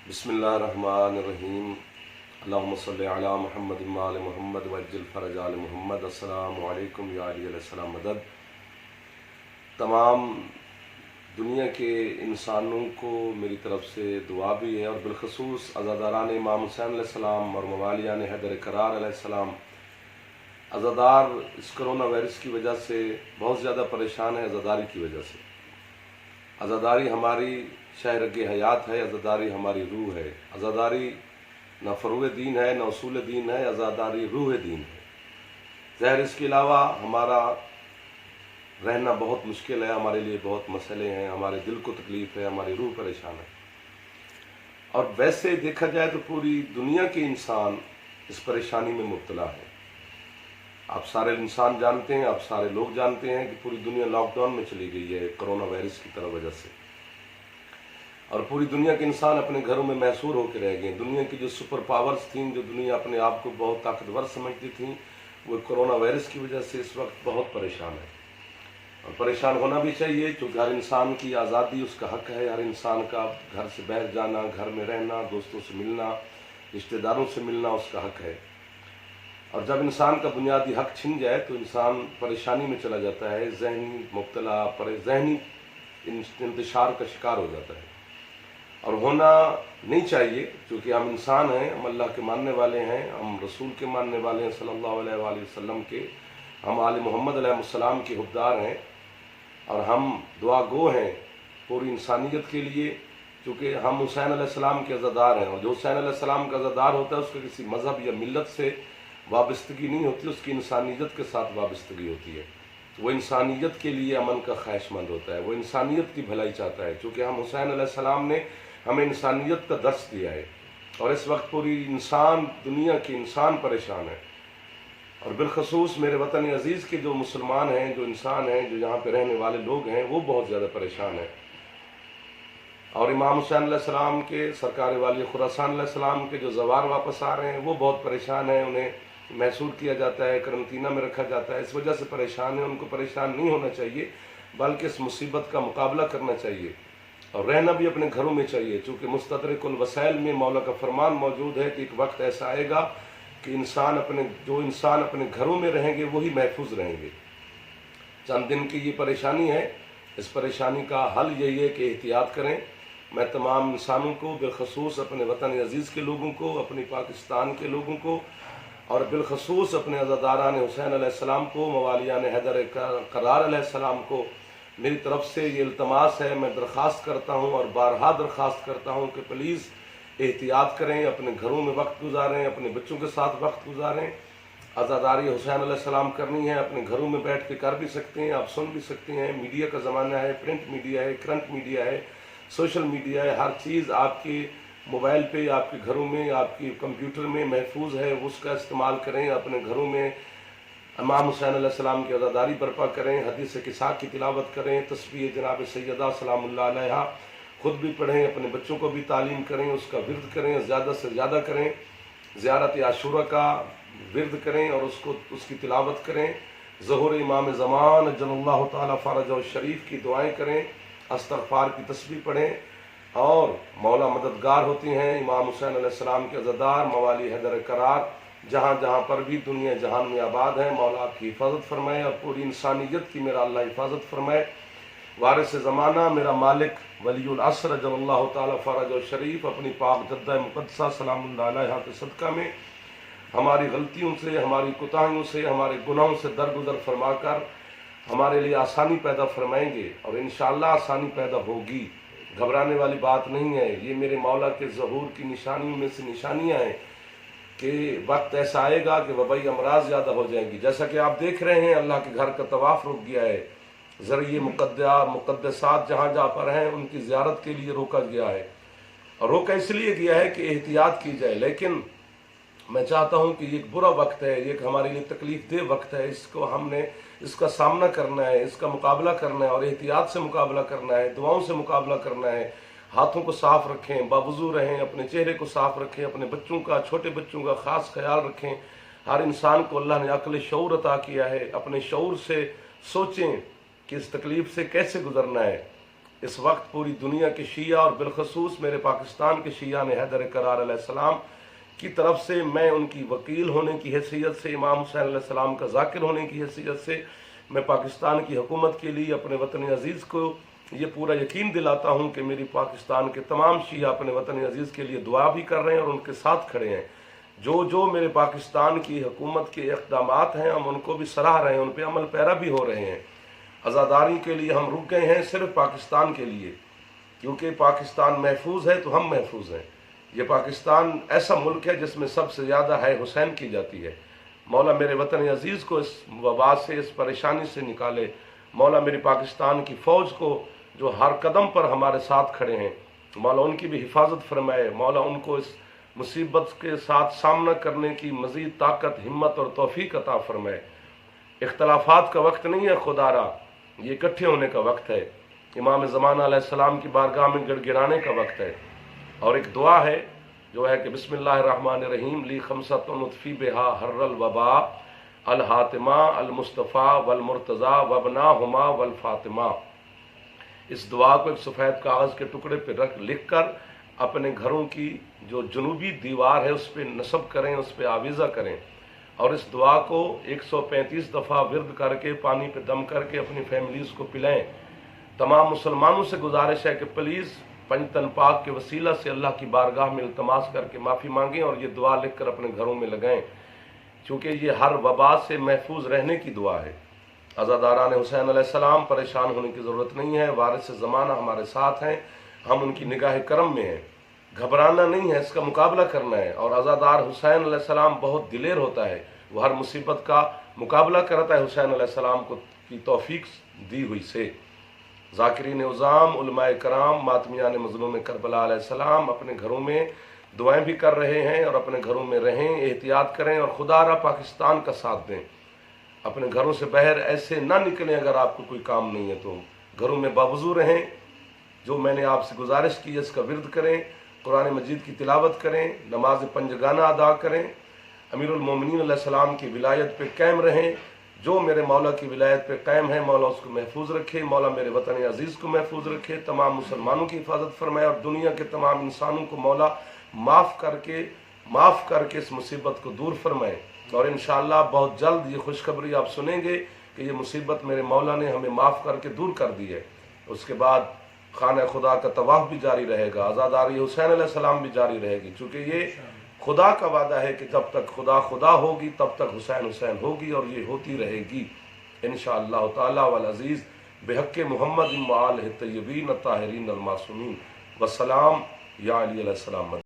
बिस्मिल्लाहिर्रहमानिर्रहीम। अल्लाहुम्मा सल्लि अला मुहम्मद व आले मुहम्मद वज्जिल फरज आले मुहम्मद। अस्सलामु अलैकुम या अली अलैहिस्सलाम मदद। तमाम दुनिया के इंसानों को मेरी तरफ से दुआ भी है, और बिलखसूस अज़ादारान इमाम हुसैन अलैहिस्सलाम और मवालियान हैदर करार अलैहिस्सलाम। अज़ादार इस कोरोना वायरस की वजह से बहुत ज़्यादा परेशान है, अज़ादारी की वजह से। अज़ादारी हमारी शहरग हयात है, अज़ादारी हमारी रूह है। अज़ादारी न फ़रूअ दीन है, न उसूल दीन है, अज़ादारी रूह दीन है। ज़ाहिर इसके अलावा हमारा रहना बहुत मुश्किल है, हमारे लिए बहुत मसले हैं, हमारे दिल को तकलीफ़ है, हमारी रूह परेशान है। और वैसे देखा जाए तो पूरी दुनिया के इंसान इस परेशानी में मुब्तला है। आप सारे इंसान जानते हैं, आप सारे लोग जानते हैं कि पूरी दुनिया लॉकडाउन में चली गई है कोरोना वायरस की तरह वजह से, और पूरी दुनिया के इंसान अपने घरों में महसूर होकर रह गए। दुनिया की जो सुपर पावर्स थीं, जो दुनिया अपने आप को बहुत ताकतवर समझती थी, वो कोरोना वायरस की वजह से इस वक्त बहुत परेशान है। और परेशान होना भी चाहिए, क्योंकि हर इंसान की आज़ादी उसका हक है। हर इंसान का घर से बाहर जाना, घर में रहना, दोस्तों से मिलना, रिश्तेदारों से मिलना उसका हक है। और जब इंसान का बुनियादी हक छिन जाए तो इंसान परेशानी में चला जाता है, जहनी इंतशार का शिकार हो जाता है। और होना नहीं चाहिए, क्योंकि हम इंसान हैं, हम अल्लाह के मानने वाले हैं, हम रसूल के मानने वाले हैं सल्लल्लाहु अलैहि वसल्लम के, हम आले मोहम्मद अलैहिस्सलाम के हुब्बार हैं, और हम दुआ गो हैं पूरी इंसानियत के लिए, क्योंकि हम हुसैन अलैहिस्सलाम के अज़ादार हैं। और जो हुसैन अलैहिस्सलाम का अज़ादार होता है उसका किसी मज़हब या मिल्लत से वाबस्तगी नहीं होती, उसकी इंसानियत के साथ वाबस्तगी होती है। वो इंसानियत के लिए अमन का ख्वाहिशमंद होता है, वो इंसानियत की भलाई चाहता है, क्योंकि हम हुसैन अलैहिस्सलाम ने हमें इंसानियत का दर्स दिया है। और इस वक्त पूरी दुनिया के इंसान परेशान है, और बिलखसूस मेरे वतन अजीज़ के जो मुसलमान हैं, जो इंसान हैं, जो यहाँ पे रहने वाले लोग हैं, वो बहुत ज़्यादा परेशान हैं। और इमाम हुसैन अलैहिस्सलाम के सरकार वाली खुरासान अलैहिस्सलाम के जो ज़वार वापस आ रहे हैं वो बहुत परेशान हैं। उन्हें महसूर किया जाता है, करंतना में रखा जाता है, इस वजह से परेशान है। उनको परेशान नहीं होना चाहिए, बल्कि इस मुसीबत का मुकाबला करना चाहिए और रहना भी अपने घरों में चाहिए, चूँकि मुस्तदरिकुल वसाइल में मौला का फरमान मौजूद है कि एक वक्त ऐसा आएगा कि जो इंसान अपने घरों में रहेंगे वही महफूज रहेंगे। चंद दिन की ये परेशानी है, इस परेशानी का हल यही है कि एहतियात करें। मैं तमाम इंसानों को, बिलखसूस अपने वतन अजीज़ के लोगों को, अपनी पाकिस्तान के लोगों को, और बिलखसूस अपने अज़ादारान हुसैन अलैहिस्सलाम को, मवालियान हैदर करार अलैहिस्सलाम को मेरी तरफ से ये इल्तमास है, मैं दरख्वास्त करता हूँ और बारहा दरख्वास्त करता हूँ कि प्लीज़ एहतियात करें, अपने घरों में वक्त गुजारें, अपने बच्चों के साथ वक्त गुजारें। अज़ादारी हुसैन अलैहिस्सलाम करनी है, अपने घरों में बैठ के कर भी सकते हैं, आप सुन भी सकते हैं। मीडिया का ज़माना है, प्रिंट मीडिया है, करंट मीडिया है, सोशल मीडिया है, हर चीज़ आपके मोबाइल पे, आपके घरों में, आपके कंप्यूटर में महफूज है, उसका इस्तेमाल करें। अपने घरों में इमाम हुसैन अलैहिस्सलाम की अज़ादारी बर्पा करें, हदीस किसा की तिलावत करें, तस्बीह जनाब सैयदा सलामुल्लाह अलैहा खुद भी पढ़ें, अपने बच्चों को भी तालीम करें, उसका विर्द करें, ज़्यादा से ज़्यादा करें, ज़ियारत आशूरा का विर्द करें और उसकी तिलावत करें। ज़ुहूर इमाम ज़मान जल्लल्लाहु ताला फ़रजहु शरीफ की दुआएँ करें, इस्तग़फ़ार की तस्बीह पढ़ें। और मौला मददगार होती हैं इमाम हुसैन अलैहिस्सलाम के अज़ादार मवाली हैदर करार, जहाँ जहाँ पर भी दुनिया जहान में आबाद है, मौला आपकी हिफाजत फरमाए और पूरी इंसानियत की मेरा अल्लाह हिफाजत फरमाए। वारिस ज़माना मेरा मालिक वलीउल असर जल्लल्लाहु ताला फ़रजहु शरीफ अपनी पाक जद्दा मुक़द्दसा सलामुल्लाह अलैहा के सदका में हमारी गलतियों से, हमारी कोताहियों से, हमारे गुनाहों से दरगुजर फरमाकर हमारे लिए आसानी पैदा फरमाएंगे, और इंशाअल्लाह आसानी पैदा होगी। घबराने वाली बात नहीं है, ये मेरे मौला के ज़हूर की निशानियों में से निशानियाँ हैं कि वक्त ऐसा आएगा कि वबाई अमराज ज़्यादा हो जाएंगी। जैसा कि आप देख रहे हैं, अल्लाह के घर का तवाफ़ रुक गया है, ज़रिए मुक़द्दसात जहाँ जहाँ पर हैं उनकी ज़ियारत के लिए रोका गया है, और रोका इसलिए गया है कि एहतियात की जाए। लेकिन मैं चाहता हूँ कि ये एक बुरा वक्त है, ये एक हमारे लिए तकलीफ़ देह वक्त है, हमने इसका सामना करना है, इसका मुकाबला करना है, और एहतियात से मुकाबला करना है, दुआओं से मुकाबला करना है। हाथों को साफ़ रखें, बावजू रहें, अपने चेहरे को साफ़ रखें, अपने बच्चों का, छोटे बच्चों का ख़ास ख्याल रखें। हर इंसान को अल्लाह ने अक्ल शऊर अता किया है, अपने शऊर से सोचें कि इस तकलीफ़ से कैसे गुजरना है। اس وقت پوری دنیا کے شیعہ اور بالخصوص میرے پاکستان کے شیعہ نے حیدر کرار علیہ السلام کی طرف سے، میں ان کی وکیل ہونے کی حیثیت سے، امام حسین علیہ السلام کا ذاکر ہونے کی حیثیت سے، میں پاکستان کی حکومت کے لیے اپنے وطن عزیز کو یہ پورا یقین دلاتا ہوں کہ میری پاکستان کے تمام شیعہ اپنے وطن عزیز کے لیے دعا بھی کر رہے ہیں اور ان کے ساتھ کھڑے ہیں۔ جو میرے پاکستان کی حکومت کے اقدامات ہیں ہم ان کو بھی سراہ رہے ہیں، ان پہ عمل پیرا بھی ہو رہے ہیں۔ عزاداری کے لیے ہم رک گئے ہیں صرف پاکستان کے لیے، کیونکہ پاکستان محفوظ ہے تو ہم محفوظ ہیں۔ یہ پاکستان ایسا ملک ہے جس میں سب سے زیادہ ہے حسین کی جاتی ہے۔ مولا میرے وطن عزیز کو اس وبا سے، اس پریشانی سے نکالے۔ مولا میری پاکستان کی فوج کو جو ہر قدم پر ہمارے ساتھ کھڑے ہیں، مولا ان کی بھی حفاظت فرمائے۔ مولا ان کو اس مصیبت کے ساتھ سامنا کرنے کی مزید طاقت، ہمت اور توفیق عطا فرمائے۔ اختلافات کا وقت نہیں ہے خدا را، یہ اکٹھے ہونے کا وقت ہے۔ امام زمانہ علیہ السلام کی بارگاہ میں گڑ گڑانے کا وقت ہے۔ اور ایک دعا ہے جو ہے کہ بسم اللہ الرحمن الرحیم، لی خمسۃ نطفی بہا حر الوبا الحاتمہ المصطفیٰ والمرتضیٰ وابناہما والفاطمہ۔ اس دعا کو ایک سفید کاغذ کے ٹکڑے پہ لکھ کر اپنے گھروں کی جو جنوبی دیوار ہے اس پہ نصب کریں، اس پہ آویزہ کریں، اور اس دعا کو 135 دفعہ ورد کر کے پانی پہ دم کر کے اپنی فیملیز کو پلائیں۔ تمام مسلمانوں سے گزارش ہے کہ پلیز پنجتن پاک کے وسیلہ سے اللہ کی بارگاہ میں التماس کر کے معافی مانگیں اور یہ دعا لکھ کر اپنے گھروں میں لگائیں، چونکہ یہ ہر وبا سے محفوظ رہنے کی دعا ہے۔ عزاداران حسین علیہ السلام، پریشان ہونے کی ضرورت نہیں ہے، وارث زمانہ ہمارے ساتھ ہیں، ہم ان کی نگاہ کرم میں ہیں۔ گھبرانا نہیں ہے، اس کا مقابلہ کرنا ہے۔ اور عزادار حسین علیہ السلام بہت دلیر ہوتا ہے، وہ ہر مصیبت کا مقابلہ کرتا ہے حسین علیہ السلام کو کی توفیق دی ہوئی سے۔ ذاکرین عظام، علماء کرام، ماتمیان مظلوم کربلا علیہ السلام اپنے گھروں میں دعائیں بھی کر رہے ہیں، اور اپنے گھروں میں رہیں، احتیاط کریں اور خدا را پاکستان کا ساتھ دیں۔ اپنے گھروں سے باہر ایسے نہ نکلیں اگر آپ کو کوئی کام نہیں ہے تو گھروں میں باوضو رہیں۔ جو میں نے آپ سے گزارش کی ہے اس کا ورد کریں، قرآن مجید کی تلاوت کریں، نماز پنجگانہ ادا کریں، امیر المومنین علیہ السلام کی ولایت پہ قائم رہیں۔ جو میرے مولا کی ولایت پہ قائم ہے، مولا اس کو محفوظ رکھے، مولا میرے وطن عزیز کو محفوظ رکھے، تمام مسلمانوں کی حفاظت فرمائے، اور دنیا کے تمام انسانوں کو مولا معاف کر کے اس مصیبت کو دور فرمائے۔ اور انشاءاللہ بہت جلد یہ خوشخبری آپ سنیں گے کہ یہ مصیبت میرے مولا نے ہمیں معاف کر کے دور کر دی ہے۔ اس کے بعد خانہ خدا کا طواف بھی جاری رہے گا، عزاداری حسین علیہ السلام بھی جاری رہے گی، چونکہ یہ خدا کا وعدہ ہے کہ جب تک خدا خدا ہوگی تب تک حسین حسین ہوگی، اور یہ ہوتی رہے گی انشاءاللہ تعالی والعزیز بحق محمد وآلہ الطیبین الطاہرین المعصومین۔ والسلام یا علی علیہ السلام۔